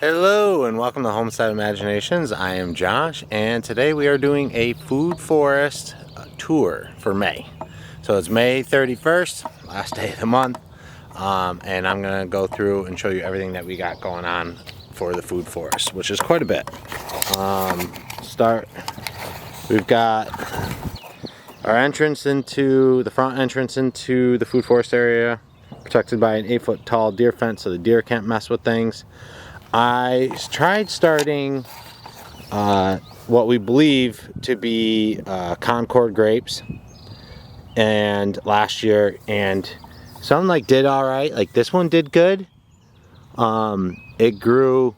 Hello and welcome to Homestead Imaginations. I am Josh and today we are doing a food forest tour for May. So it's May 31st, last day of the month, and I'm going to go through and show you everything that we got going on for the food forest, which is quite a bit. We've got our entrance into the front entrance into the food forest area, protected by an 8-foot tall deer fence so the deer can't mess with things. I tried starting what we believe to be Concord grapes and last year, and some did all right. Like this one did good. It grew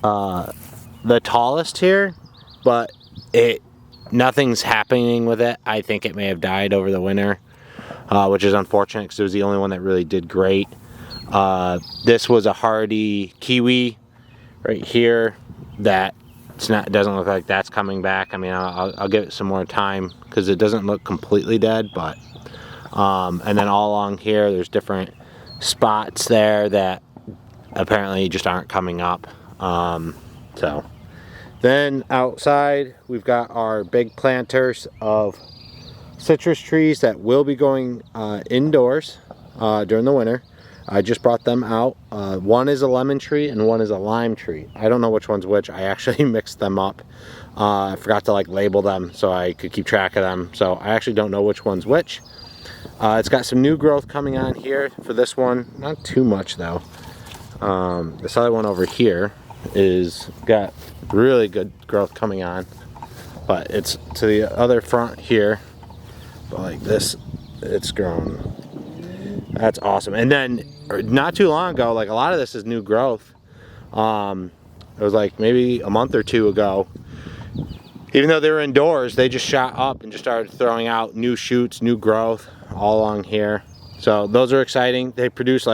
the tallest here, but nothing's happening with it. I think it may have died over the winter, which is unfortunate because it was the only one that really did great. This was a hardy kiwi right here that doesn't look like that's coming back. I mean, I'll give it some more time because it doesn't look completely dead, but and then all along here there's different spots there that apparently just aren't coming up. So then outside we've got our big planters of citrus trees that will be going indoors during the winter. I just brought them out. One is a lemon tree and one is a lime tree. I don't know which one's which. I actually mixed them up. I forgot to label them so I could keep track of them. So I actually don't know which one's which. It's got some new growth coming on here for this one. Not too much though. This other one over here is got really good growth coming on. But it's to the other front here. But like this, it's grown. That's awesome. And then not too long ago, a lot of this is new growth. It was maybe a month or two ago. Even though they were indoors, they just shot up and just started throwing out new shoots, new growth all along here. So those are exciting. They produce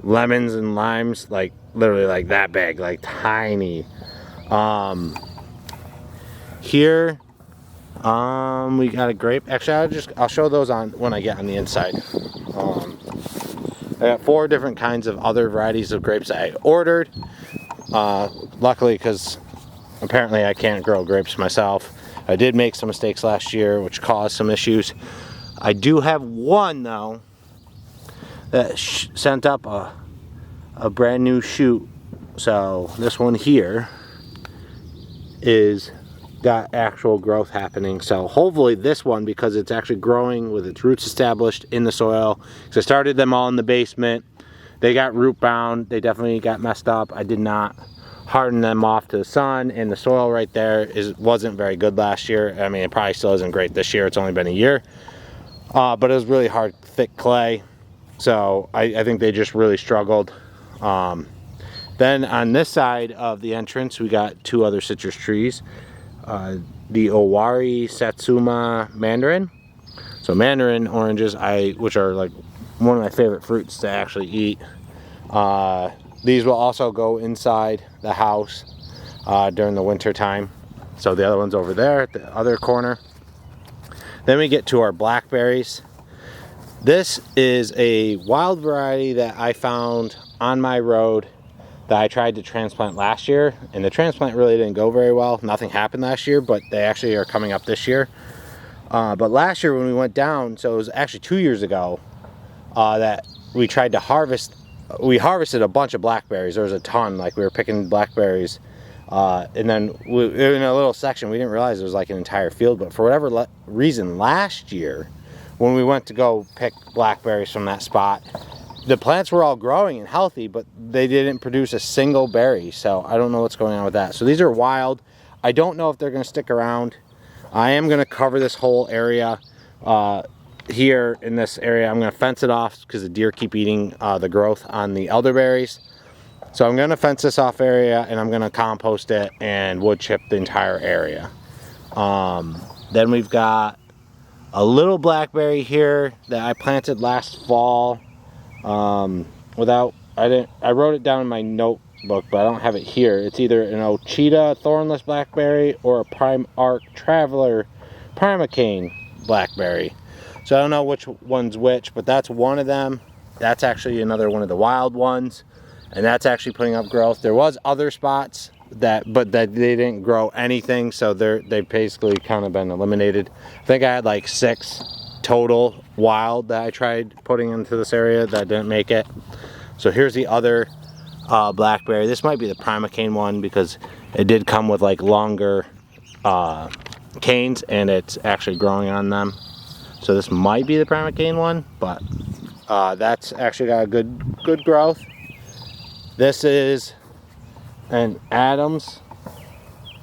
lemons and limes, literally that big, tiny. Here, we got a grape. Actually, I'll show those on when I get on the inside. I got 4 different kinds of other varieties of grapes I ordered. Luckily, because apparently I can't grow grapes myself. I did make some mistakes last year, which caused some issues. I do have one though that sent up a brand new shoot. So this one here is got actual growth happening. So hopefully this one, because it's actually growing with its roots established in the soil, because I started them all in the basement, they got root bound, they definitely got messed up. I did not harden them off to the sun, and the soil right there wasn't very good last year. I mean, it probably still isn't great this year. It's only been a year, but it was really hard, thick clay. So I think they just really struggled. Then on this side of the entrance we got 2 other citrus trees. The Owari Satsuma mandarin. So mandarin oranges, which are one of my favorite fruits to actually eat. These will also go inside the house during the winter time. So the other one's over there at the other corner. Then we get to our blackberries. This is a wild variety that I found on my road that I tried to transplant last year, and the transplant really didn't go very well. Nothing happened last year, but they actually are coming up this year. But last year when we went down, so it was actually 2 years ago, that we tried to harvest. We harvested a bunch of blackberries. There was a ton. We were picking blackberries, and then in a little section we didn't realize it was an entire field. But for whatever reason, last year when we went to go pick blackberries from that spot, the plants were all growing and healthy, but they didn't produce a single berry. So I don't know what's going on with that. So these are wild. I don't know if they're going to stick around. I am going to cover this whole area here in this area. I'm going to fence it off because the deer keep eating the growth on the elderberries. So I'm going to fence this off area, and I'm going to compost it and wood chip the entire area. Then we've got a little blackberry here that I planted last fall. I wrote it down in my notebook, but I don't have it here. It's either an Ochita thornless blackberry or a Prime Arc Traveler Primacane blackberry. So I don't know which one's which, but that's one of them. That's actually another one of the wild ones. and that's actually putting up growth. There was other spots but they didn't grow anything, so they basically kind of been eliminated. I think I had like 6 total wild that I tried putting into this area that didn't make it. So here's the other blackberry. This might be the primocane one because it did come with like longer canes, and it's actually growing on them. So this might be the primocane one, but that's actually got a good growth. This is an Adams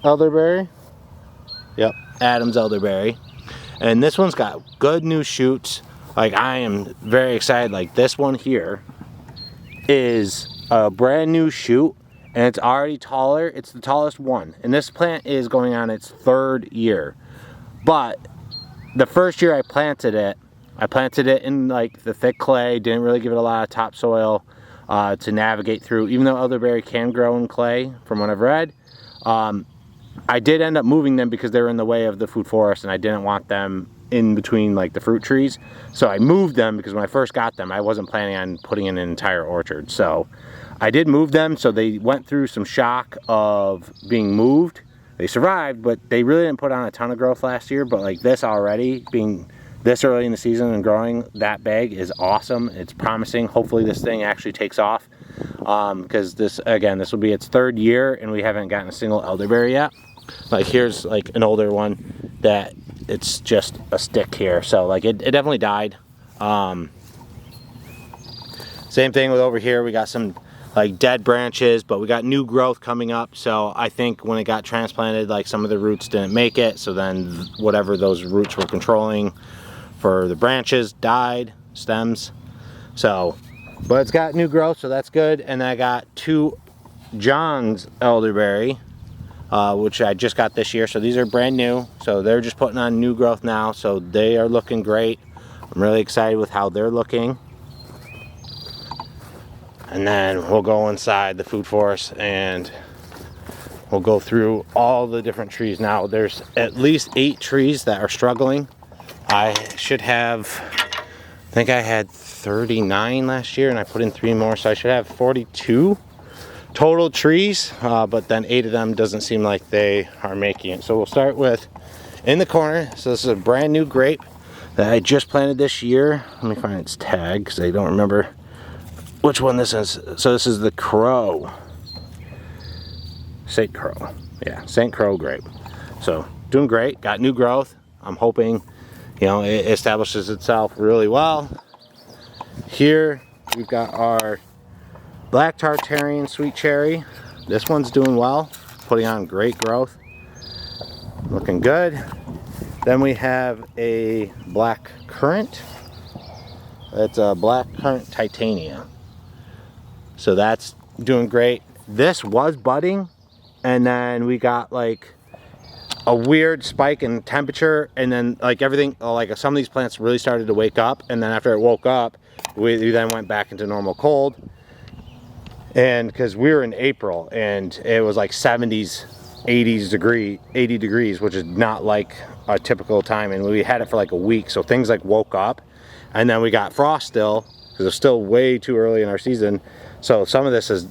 elderberry. Yep, Adams elderberry. And this one's got good new shoots. Like, I am very excited. Like, this one here is a brand new shoot, and it's already taller. It's the tallest one, and this plant is going on its 3rd year. But the first year I planted it in like the thick clay, didn't really give it a lot of topsoil to navigate through. Even though elderberry can grow in clay, from what I've read, I did end up moving them because they were in the way of the food forest, and I didn't want them in between like the fruit trees. So I moved them because when I first got them, I wasn't planning on putting in an entire orchard. So I did move them, so they went through some shock of being moved. They survived, but they really didn't put on a ton of growth last year. But like this already, being this early in the season and growing that big is awesome. It's promising. Hopefully this thing actually takes off, because this will be its 3rd year and we haven't gotten a single elderberry yet. Like, here's like an older one that it's just a stick here, so like it definitely died. Same thing with over here. We got some like dead branches, but we got new growth coming up. So I think when it got transplanted, like some of the roots didn't make it, so then whatever those roots were controlling for the branches died, stems. So, but it's got new growth, so that's good. And I got 2 John's elderberry, which I just got this year. So these are brand new, so they're just putting on new growth now, so they are looking great. I'm really excited with how they're looking. And then we'll go inside the food forest and we'll go through all the different trees. Now there's at least 8 trees that are struggling. I should have, I think I had 39 last year and I put in 3 more, so I should have 42 total trees, but then 8 of them doesn't seem like they are making it. So we'll start with in the corner. So this is a brand new grape that I just planted this year. Let me find its tag because I don't remember which one this is. So this is the Crow. St. Crow. Yeah, St. Crow grape. So doing great, got new growth. I'm hoping, you know, it establishes itself really well. Here we've got our Black Tartarian Sweet Cherry. This one's doing well, putting on great growth, looking good. Then we have a Black Currant. It's a Black Currant Titania. So that's doing great. This was budding, and then we got like a weird spike in temperature, and then like everything, like some of these plants really started to wake up, and then after it woke up, we then went back into normal cold. And because we were in April and it was like 70s, 80 degrees, which is not like a typical time, and we had it for like a week, so things like woke up, and then we got frost still because it's still way too early in our season, so some of this has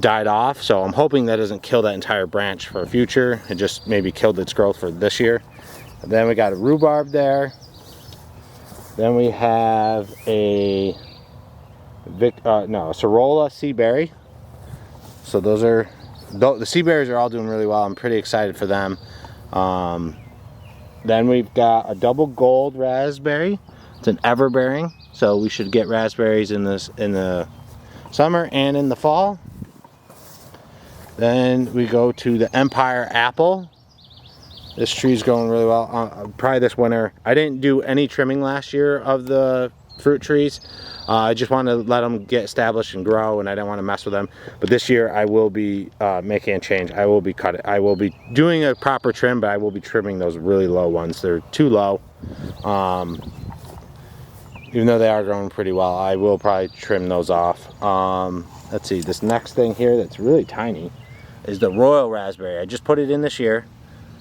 died off. So I'm hoping that doesn't kill that entire branch for future. It just maybe killed its growth for this year. And then we got a rhubarb there. Then we have a Corolla sea berry. So those are, the sea berries are all doing really well. I'm pretty excited for them. Then we've got a double gold raspberry. It's an everbearing, so we should get raspberries in the summer and in the fall. Then we go to the Empire apple. This tree's going really well. Probably this winter. I didn't do any trimming last year of the fruit trees. I just wanted to let them get established and grow, and I didn't want to mess with them. But this year I will be making a change. I will be cutting. I will be doing a proper trim, but I will be trimming those really low ones. They're too low. Even though they are growing pretty well, I will probably trim those off. Let's see, this next thing here that's really tiny is the royal raspberry. I just put it in this year,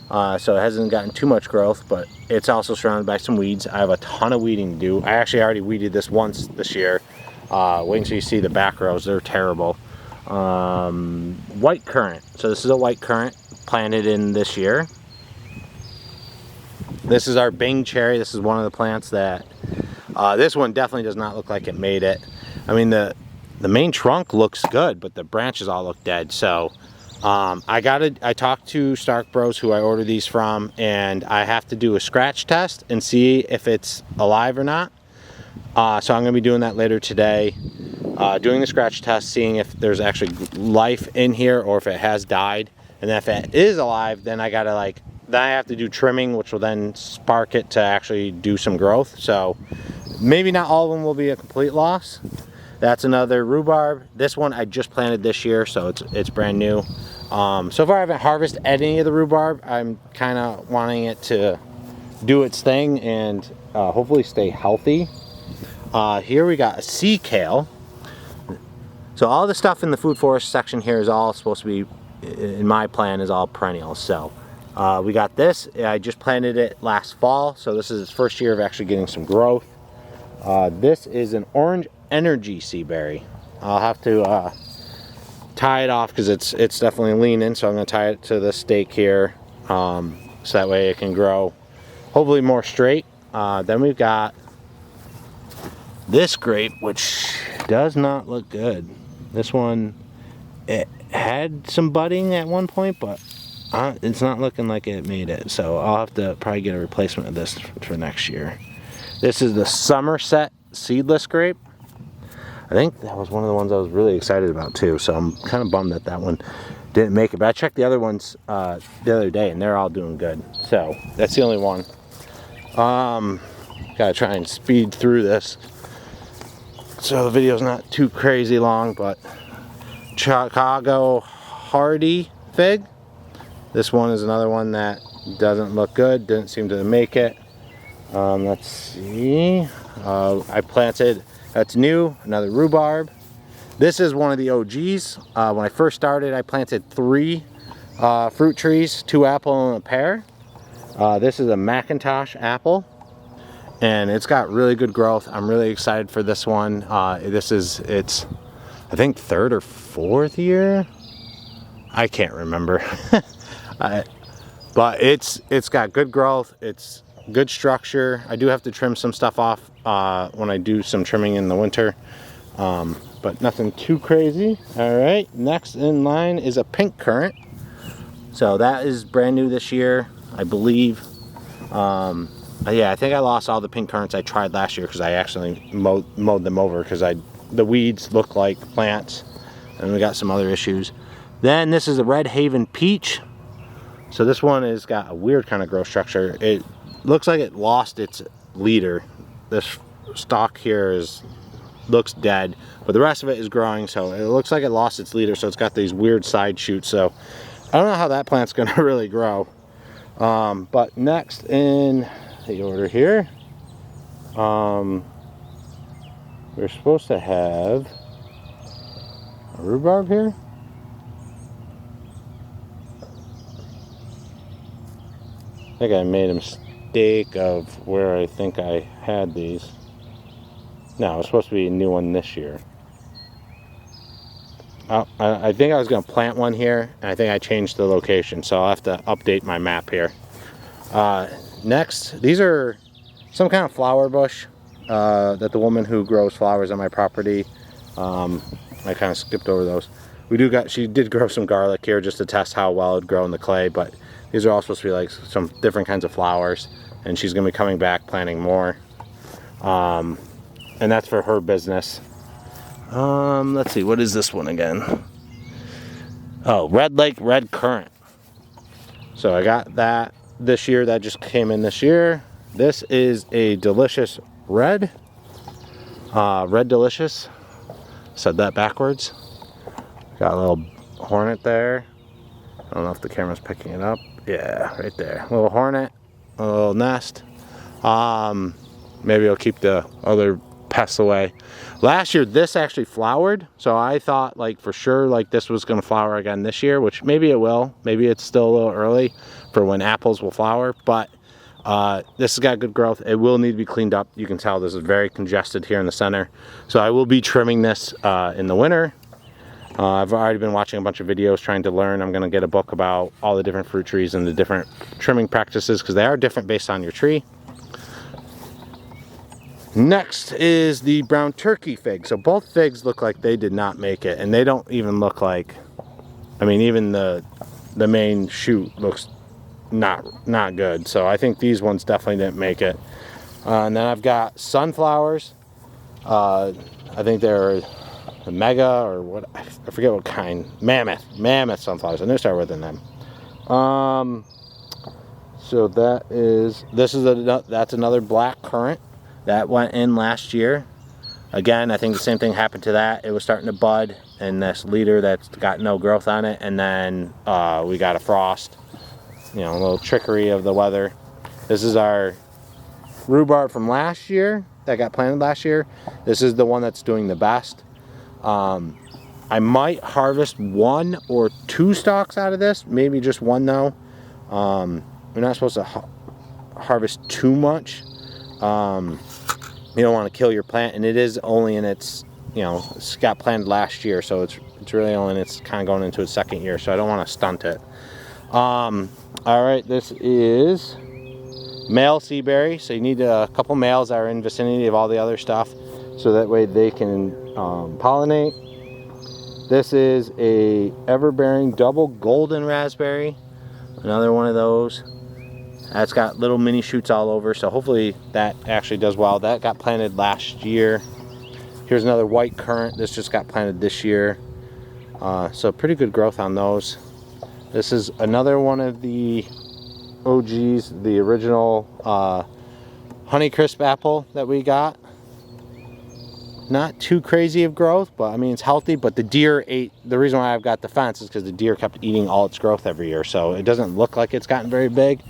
so it hasn't gotten too much growth, but it's also surrounded by some weeds. I have a ton of weeding to do. I actually already weeded this once this year. Wait until you see the back rows, they're terrible. White currant. So this is a white currant planted in this year. This is our Bing cherry. This is one of the plants that, this one definitely does not look like it made it. I mean, the main trunk looks good, but the branches all look dead. So I talked to Stark Bros, who I ordered these from, and I have to do a scratch test and see if it's alive or not. So I'm gonna be doing that later today. Doing the scratch test, seeing if there's actually life in here or if it has died. And then if it is alive, then I gotta then I have to do trimming, which will then spark it to actually do some growth. So maybe not all of them will be a complete loss. That's another rhubarb. This one I just planted this year, so it's brand new. So far I haven't harvested any of the rhubarb. I'm kind of wanting it to do its thing and hopefully stay healthy. Here we got a sea kale. So all the stuff in the food forest section here is all supposed to be, in my plan, is all perennials. So we got this. I just planted it last fall, so this is its first year of actually getting some growth. This is an orange energy sea berry. I'll have to tie it off because it's definitely leaning, so I'm going to tie it to the stake here, so that way it can grow hopefully more straight. Then we've got this grape, which does not look good. This one, it had some budding at one point, but it's not looking like it made it. So I'll have to probably get a replacement of this for next year. This is the Somerset seedless grape. I think that was one of the ones I was really excited about too. So I'm kind of bummed that that one didn't make it. But I checked the other ones the other day and they're all doing good. So that's the only one. Gotta try and speed through this so the video's not too crazy long, but Chicago hardy fig. This one is another one that doesn't look good, didn't seem to make it. Let's see. I planted, that's new, another rhubarb. This is one of the OGs. When I first started, I planted 3 fruit trees, 2 apple and a pear. This is a Macintosh apple, and it's got really good growth. I'm really excited for this one. It's I think 3rd or 4th year. I can't remember. But it's got good growth. It's good structure. I do have to trim some stuff off when I do some trimming in the winter, but nothing too crazy. All right, next in line is a pink currant. So that is brand new this year, I believe. Yeah, I think I lost all the pink currants I tried last year because I actually mowed them over because the weeds look like plants, and we got some other issues. Then this is a Red Haven peach. So this one has got a weird kind of growth structure. It looks like it lost its leader. This stalk here looks dead, but the rest of it is growing, so it looks like it lost its leader, so it's got these weird side shoots. So I don't know how that plant's gonna really grow. But next in the order here, we're supposed to have a rhubarb here. I think I made a mistake of where I think I had these. No, it's supposed to be a new one this year. I think I was going to plant one here, and I think I changed the location, so I'll have to update my map here. Next, these are some kind of flower bush that the woman who grows flowers on my property, I kind of skipped over those. She did grow some garlic here just to test how well it'd grow in the clay, but these are all supposed to be like some different kinds of flowers, and she's going to be coming back planting more. And that's for her business. Let's see, what is this one again? Oh, Red Lake Red Currant. So I got that this year, that just came in this year. This is a delicious red. Red Delicious. Said that backwards. Got a little hornet there. I don't know if the camera's picking it up. Yeah, right there. A little hornet, a little nest. Maybe I'll keep the other pests away. Last year, this actually flowered, so I thought for sure this was going to flower again this year, which maybe it will. Maybe it's still a little early for when apples will flower, but this has got good growth. It will need to be cleaned up. You can tell this is very congested here in the center, so I will be trimming this in the winter. I've already been watching a bunch of videos trying to learn. I'm going to get a book about all the different fruit trees and the different trimming practices, because they are different based on your tree. Next is the brown turkey fig. So both figs look like they did not make it, and they don't even look like, I mean, even the main shoot looks not good. So I think these ones definitely didn't make it. And then I've got sunflowers. I think they're the mega, or what, I forget what kind. Mammoth sunflowers. I knew it started with an M. So that's another black currant that went in last year. Again, I think the same thing happened to that. It was starting to bud, and this leader that's got no growth on it, and then we got a frost. You know, a little trickery of the weather. This is our rhubarb from last year that got planted last year. This is the one that's doing the best. I might harvest 1 or 2 stalks out of this, maybe just 1 though. We're not supposed to harvest too much. You don't want to kill your plant, and it is only in its, you know, it's got planted last year, so it's really only in its kind of going into its 2nd year, so I don't want to stunt it. All right, this is male sea berry, so you need a couple males that are in vicinity of all the other stuff, so that way they can pollinate. This is a ever-bearing double golden raspberry, another one of those. That's got little mini shoots all over, so hopefully that actually does well. That got planted last year. Here's another white currant. This just got planted this year. So pretty good growth on those. This is another one of the OGs, the original Honeycrisp apple that we got. Not too crazy of growth, but I mean, it's healthy, but the deer ate. The reason why I've got the fence is because the deer kept eating all its growth every year, so it doesn't look like it's gotten very big.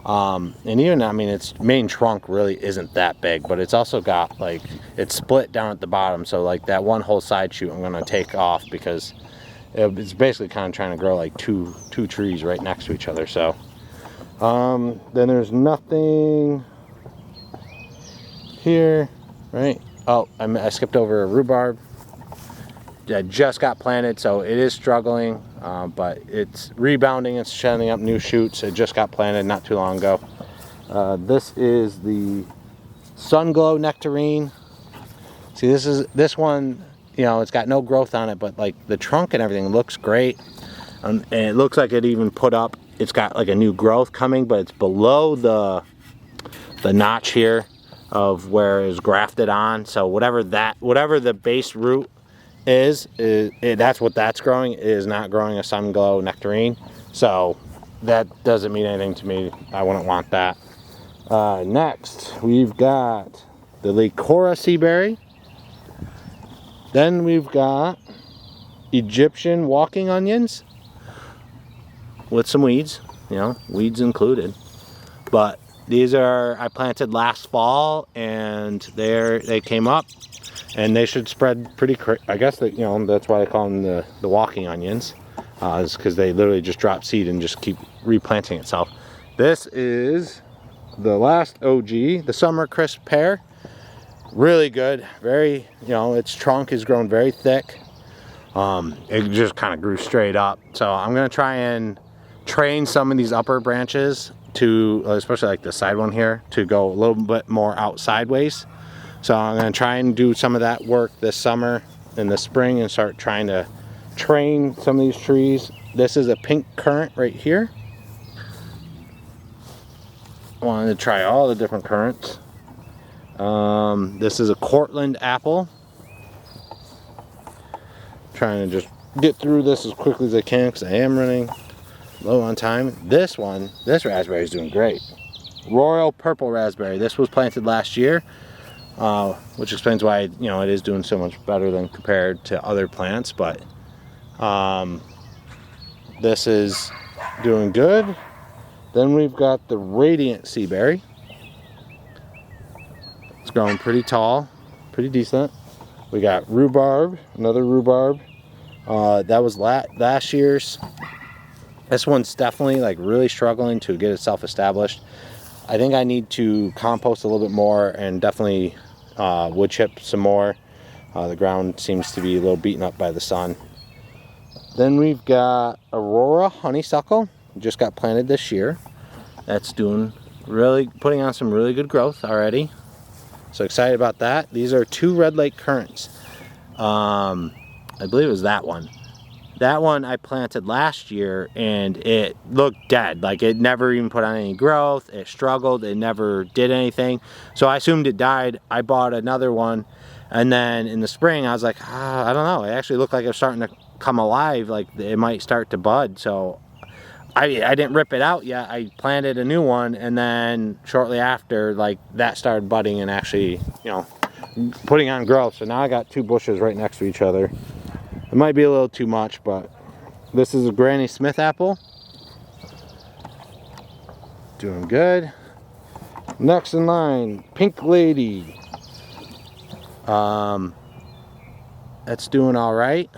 And even, I mean, its main trunk really isn't that big, but it's also got, like, it's split down at the bottom, so like that one whole side shoot I'm going to take off, because it's basically kind of trying to grow like two trees right next to each other. So then there's nothing here, right? Oh, I skipped over a rhubarb. It just got planted, so it is struggling, but it's rebounding. It's shedding up new shoots. It just got planted not too long ago. This is the Sunglow nectarine. See, this one, you know, it's got no growth on it, but like the trunk and everything looks great. And it looks like it even put up, it's got like a new growth coming, but it's below the notch here of where it was grafted on. So whatever the base root is that's what that's growing. It is not growing a Sunglow nectarine. So that doesn't mean anything to me. I wouldn't want that. Next, we've got the Licora sea berry. Then we've got Egyptian walking onions with some weeds, you know, weeds included. But these are, I planted last fall, and they came up, and they should spread pretty I guess that, you know, that's why I call them the walking onions, is because they literally just drop seed and just keep replanting itself. This is the last OG, the Summer Crisp pear. Really good, very, you know, its trunk is grown very thick. It just kind of grew straight up. So I'm gonna try and train some of these upper branches to, especially like the side one here, to go a little bit more out sideways. So I'm gonna try and do some of that work this summer and the spring, and start trying to train some of these trees. This is a pink currant right here. I wanted to try all the different currants. This is a Cortland apple. Trying to just get through this as quickly as I can, because I am running low on time. This raspberry is doing great. Royal purple raspberry. This was planted last year, which explains why, you know, it is doing so much better than compared to other plants. But this is doing good. Then we've got the radiant sea berry. It's growing pretty tall, pretty decent. We got rhubarb, another rhubarb. That was last year's. This one's definitely like really struggling to get itself established. I think I need to compost a little bit more, and definitely wood chip some more. The ground seems to be a little beaten up by the sun. Then we've got Aurora honeysuckle, just got planted this year. That's doing putting on some really good growth already. So excited about that. These are 2 Red Lake currants. I believe it was that one. That one I planted last year and it looked dead. Like it never even put on any growth. It struggled. It never did anything. So I assumed it died. I bought another one. And then in the spring I was like, I don't know. It actually looked like it was starting to come alive. Like it might start to bud. So I didn't rip it out yet. I planted a new one. And then shortly after, like that started budding and actually, you know, putting on growth. So now I got 2 bushes right next to each other. It might be a little too much, but this is a Granny Smith apple. Doing good. Next in line, Pink Lady. That's doing all right.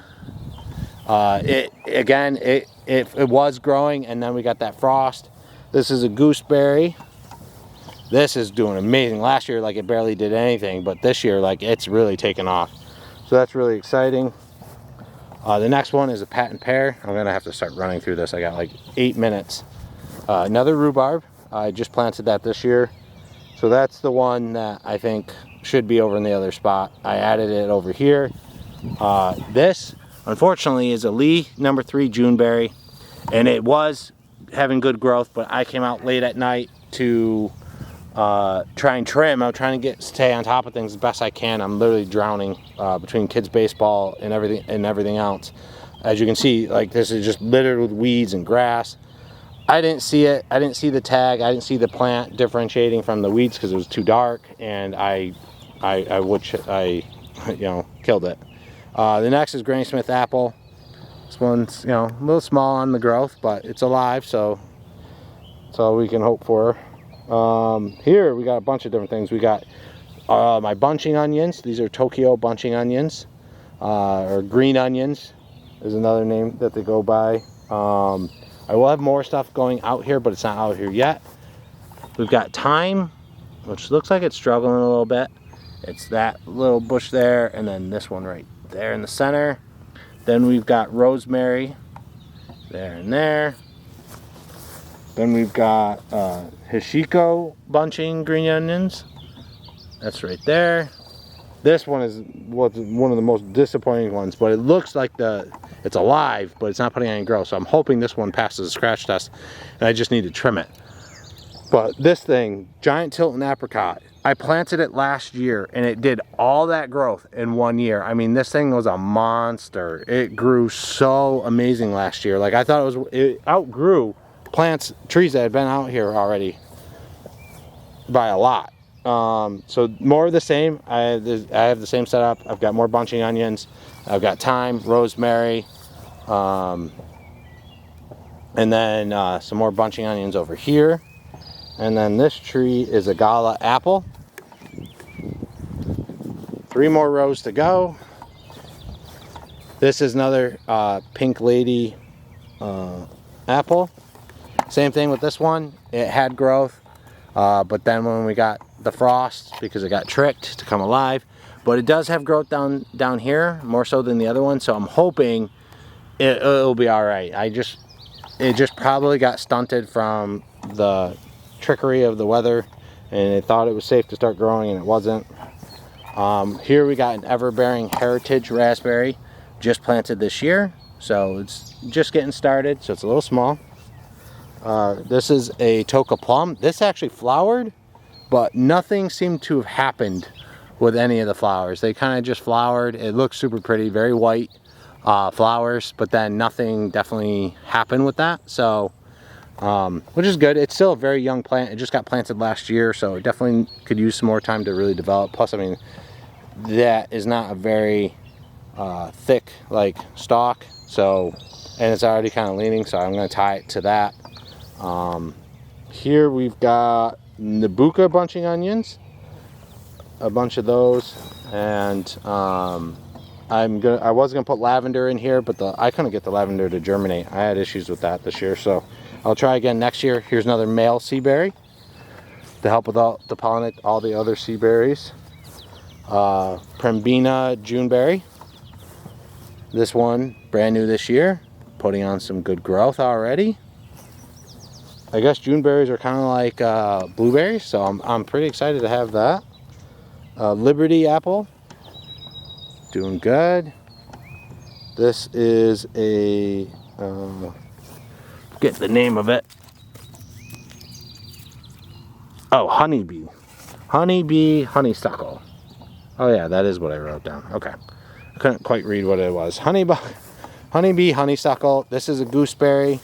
It was growing, and then we got that frost. This is a gooseberry. This is doing amazing. Last year, like it barely did anything, but this year, like it's really taken off. So that's really exciting. The next one is a patent pear. I'm gonna have to start running through this. I got like 8 minutes. Another rhubarb. I just planted that this year. So that's the one that I think should be over in the other spot. I added it over here. This, unfortunately, is a Lee number 3 Juneberry. And it was having good growth, but I came out late at night to try and trim. I'm trying to stay on top of things as best I can. I'm literally drowning between kids baseball and everything else. As you can see, like this is just littered with weeds and grass. I didn't see it. I didn't see the tag. I didn't see the plant differentiating from the weeds because it was too dark, and I killed it. The next is Granny Smith apple. This one's, you know, a little small on the growth, but it's alive, so that's all we can hope for. Here we got a bunch of different things. We got my bunching onions. These are Tokyo bunching onions, or green onions is another name that they go by. I will have more stuff going out here, but it's not out here yet. We've got thyme, which looks like it's struggling a little bit. It's that little bush there, and then this one right there in the center. Then we've got rosemary there and there. Then we've got Hishiko bunching green onions. That's right there. This one was one of the most disappointing ones, but it looks like it's alive, but it's not putting any growth. So I'm hoping this one passes the scratch test, and I just need to trim it. But this thing, giant Tilton apricot, I planted it last year, and it did all that growth in 1 year. I mean, this thing was a monster. It grew so amazing last year. Like I thought it outgrew trees that had been out here already by a lot. So more of the same. I have the same setup. I've got more bunching onions. I've got thyme, rosemary, and then some more bunching onions over here. And then this tree is a Gala apple. 3 more rows to go. This is another Pink Lady apple. Same thing with this one. It had growth, but then when we got the frost, because it got tricked to come alive, but it does have growth down here, more so than the other one. So I'm hoping it'll be all right. It just probably got stunted from the trickery of the weather, and it thought it was safe to start growing, and it wasn't. Here we got an Everbearing Heritage raspberry, just planted this year, so it's just getting started, so it's a little small. This is a Toka plum. This actually flowered, but nothing seemed to have happened with any of the flowers. They kind of just flowered. It looks super pretty, very white flowers, but then nothing definitely happened with that. So, which is good. It's still a very young plant. It just got planted last year, so it definitely could use some more time to really develop. Plus, I mean, that is not a very thick like stalk, so, and it's already kind of leaning, so I'm going to tie it to that. Here we've got Nabuka bunching onions, a bunch of those, and I was gonna put lavender in here, but I couldn't get the lavender to germinate. I had issues with that this year, so I'll try again next year. Here's another male sea berry to help with to pollinate all the other sea berries. Prembina Juneberry. This one brand new this year. putting on some good growth already. I guess June berries are kind of like blueberries, so I'm pretty excited to have that. Liberty apple, doing good. This is a, forget the name of it. Oh, honeybee. Honeybee honeysuckle. Oh yeah, that is what I wrote down. Okay. I couldn't quite read what it was. Honeybee honeysuckle. This is a gooseberry.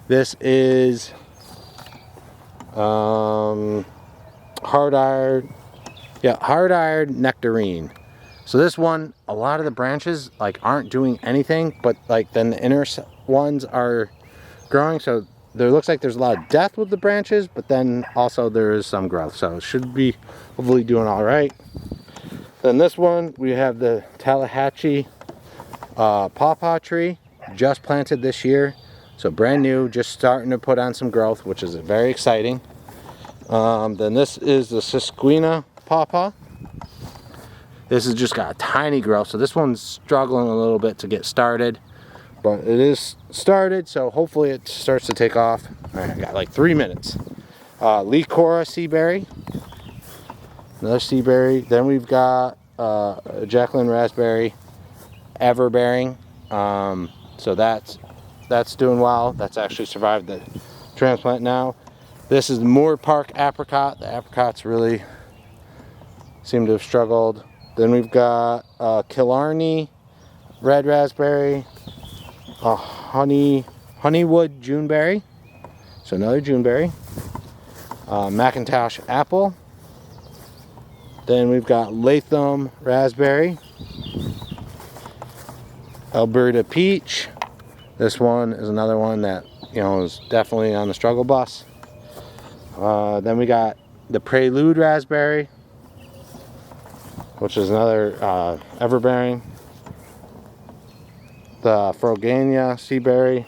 This is hard-iron nectarine. So this one, a lot of the branches like aren't doing anything, but like then the inner ones are growing. So there looks like there's a lot of death with the branches, but then also there is some growth. So it should be hopefully doing all right. Then this one, we have the Tallahatchie pawpaw tree, just planted this year. So brand new, just starting to put on some growth, which is very exciting. Then this is the Sisquina pawpaw. This has just got a tiny growth, so this one's struggling a little bit to get started, but it is started, so hopefully it starts to take off. All right, I got like 3 minutes. Licora sea berry, another sea berry. Then we've got Jacqueline raspberry, everbearing. So that's doing well. That's actually survived the transplant now. This is the Moore Park apricot. The apricots really seem to have struggled. Then we've got Killarney red raspberry, Honeywood Juneberry, so another Juneberry, Macintosh apple. Then we've got Latham raspberry, Alberta peach. This one is another one that, you know, is definitely on the struggle bus. Then we got the Prelude raspberry, which is another everbearing. The Frogania sea berry.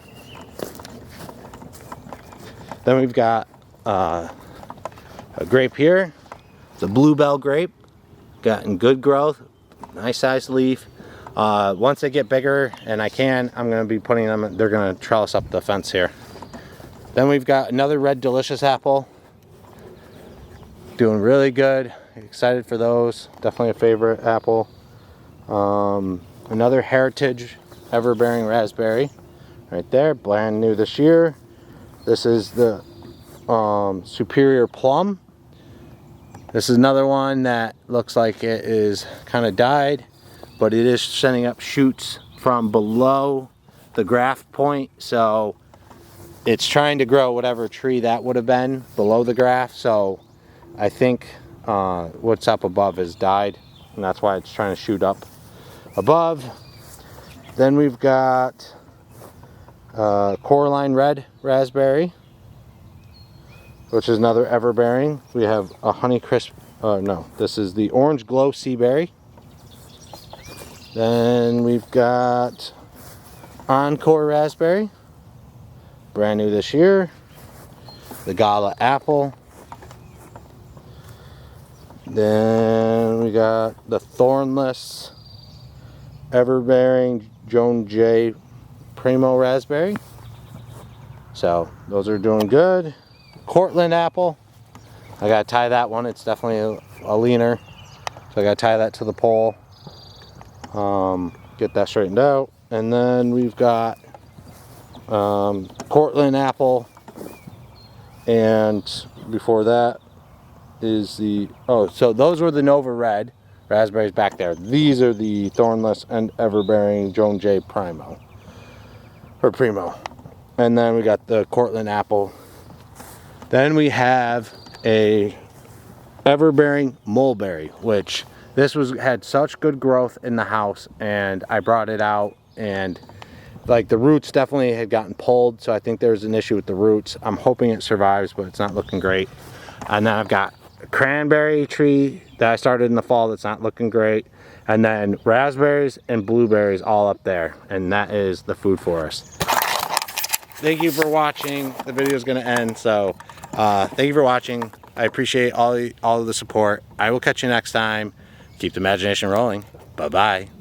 Then we've got a grape here. It's a bluebell grape. Gotten good growth, nice sized leaf. Once they get bigger, and I'm going to be putting them, they're going to trellis up the fence here. Then we've got another red delicious apple. Doing really good. Excited for those. Definitely a favorite apple. Another heritage everbearing raspberry right there, brand new this year. This is the Superior plum. This is another one that looks like it is kind of died, but it is sending up shoots from below the graft point, so it's trying to grow whatever tree that would have been below the graft. So I think what's up above has died, and that's why it's trying to shoot up above. Then we've got Coraline red raspberry, which is another everbearing. We have a Honeycrisp, no, this is the Orange Glow sea berry. Then we've got Encore raspberry, brand new this year. The Gala apple. Then we got the thornless everbearing Joan J. Primo raspberry. So those are doing good. Cortland apple. I gotta tie that one. It's definitely a leaner, so I gotta tie that to the pole. Get that straightened out. And then we've got Cortland apple, and before that is the, so those were the Nova red raspberries back there. These are the thornless and everbearing Joan J. Primo. And then we got the Cortland apple. Then we have a everbearing mulberry, which this had such good growth in the house, and I brought it out, and like the roots definitely had gotten pulled, so I think there's an issue with the roots. I'm hoping it survives, but it's not looking great. And then I've got a cranberry tree that I started in the fall that's not looking great, and then raspberries and blueberries all up there, and that is the food forest. Thank you for watching. The video is going to end, so thank you for watching. I appreciate all of the support. I will catch you next time. Keep the imagination rolling. Bye-bye.